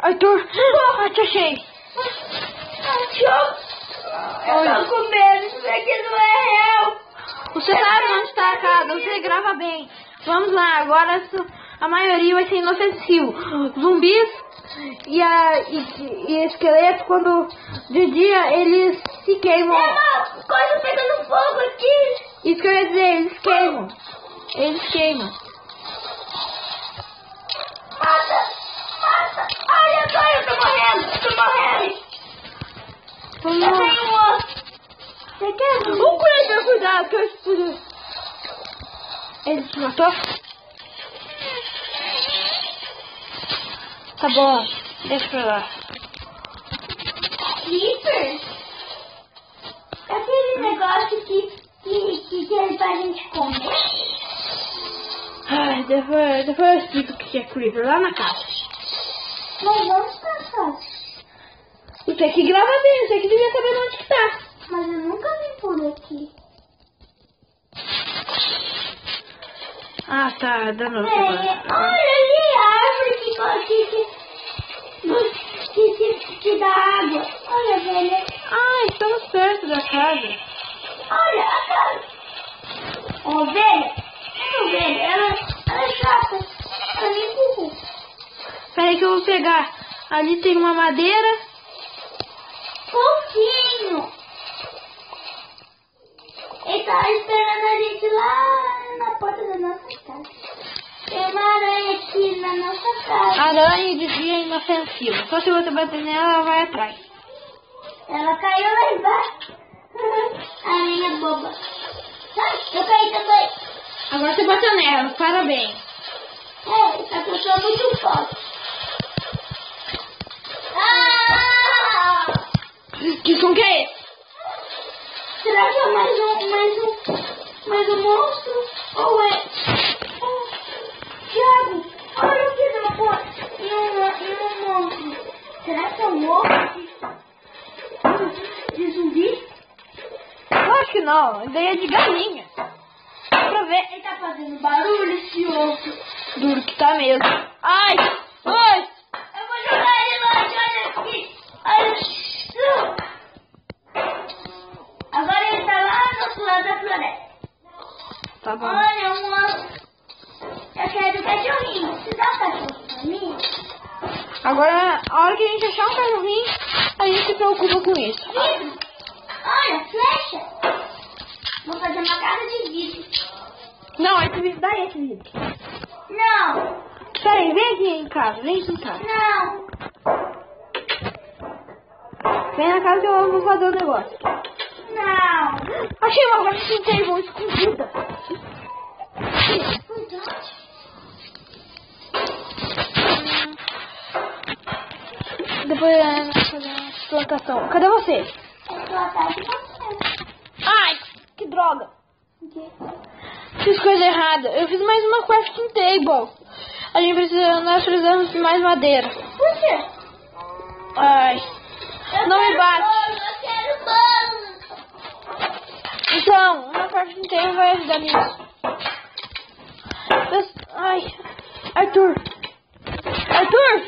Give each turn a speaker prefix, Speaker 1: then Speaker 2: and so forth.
Speaker 1: Arthur, te achei.
Speaker 2: Eu tô com medo, isso aqui não é real.
Speaker 1: Você sabe onde está a casa, você grava bem. Vamos lá, agora a maioria vai ser inofensivo. Zumbis e esqueletos, quando de dia eles se queimam.
Speaker 2: Coisa pegando fogo aqui.
Speaker 1: Isso que eu ia dizer, eles queimam. Eles queimam.
Speaker 2: Mata. Olha só, eu tô morrendo.
Speaker 1: Vamos
Speaker 2: Eu
Speaker 1: lá.
Speaker 2: tenho um osso. Você quer?
Speaker 1: O Creeper, cuidado, que eu explodi. Ele te matou? Tá bom, deixa pra lá.
Speaker 2: Creeper? Aquele negócio que ele faz a gente comer?
Speaker 1: Ai, depois eu explico o que é Creeper lá na casa.
Speaker 2: Mas vamos pensar.
Speaker 1: Você que grava bem, você que devia saber onde que tá.
Speaker 2: Mas eu nunca vim por aqui.
Speaker 1: Ah, tá, dando
Speaker 2: Olha ali a árvore que dá água. Olha, velha.
Speaker 1: Ah, estamos perto da casa.
Speaker 2: Olha a casa. Ovelha. Ovelha, ela é chata. Ela me empurrou.
Speaker 1: Peraí que eu vou pegar. Ali tem uma madeira.
Speaker 2: Pouquinho. Ele tava esperando a gente lá na porta da nossa casa. Tem uma aranha aqui na nossa casa.
Speaker 1: Aranha de dia inofensiva. Só se você bater nela, ela vai atrás.
Speaker 2: Ela caiu lá embaixo. Aranha boba. Ah, eu caí também.
Speaker 1: Agora você bateu nela, parabéns.
Speaker 2: Essa pessoa é muito forte. Ah!
Speaker 1: Que som que é esse?
Speaker 2: Será que é mais um monstro? Ou é... Thiago, olha aqui na porta. E um monstro. Será que é um monstro de zumbi?
Speaker 1: Eu acho que não, ideia de galinha. Dá pra ver.
Speaker 2: Ele tá fazendo barulho, esse osso.
Speaker 1: Duro que tá mesmo. Ai! Ai!
Speaker 2: Eu vou jogar ele longe, olha aqui. Olha isso. Agora ele tá lá no outro lado da floresta.
Speaker 1: Tá bom.
Speaker 2: Olha, um osso. Eu quero um cachorrinho. Você dá um cachorro pra mim?
Speaker 1: Agora, a hora que a gente achar um cachorrinho, a gente se preocupa com isso.
Speaker 2: Vidro. Olha, flecha. Vou fazer uma casa de vidro.
Speaker 1: Não, esse vídeo, dá esse vídeo.
Speaker 2: Não.
Speaker 1: Peraí, vem aqui em casa, vem aqui em casa.
Speaker 2: Não.
Speaker 1: Vem na casa que eu vou fazer o negócio.
Speaker 2: Não.
Speaker 1: Achei uma crafting table escondida. Depois nós fazer uma plantação. Cadê você?
Speaker 2: Eu tô atrás de você.
Speaker 1: Ai, que droga.
Speaker 2: O quê?
Speaker 1: Fiz coisa errada. Eu fiz mais uma crafting table. Nós precisamos de mais madeira.
Speaker 2: Por quê?
Speaker 1: Ai, não me bate.
Speaker 2: Eu quero bolo.
Speaker 1: Então, uma crafting table vai ajudar nisso. Ai, Arthur. Arthur!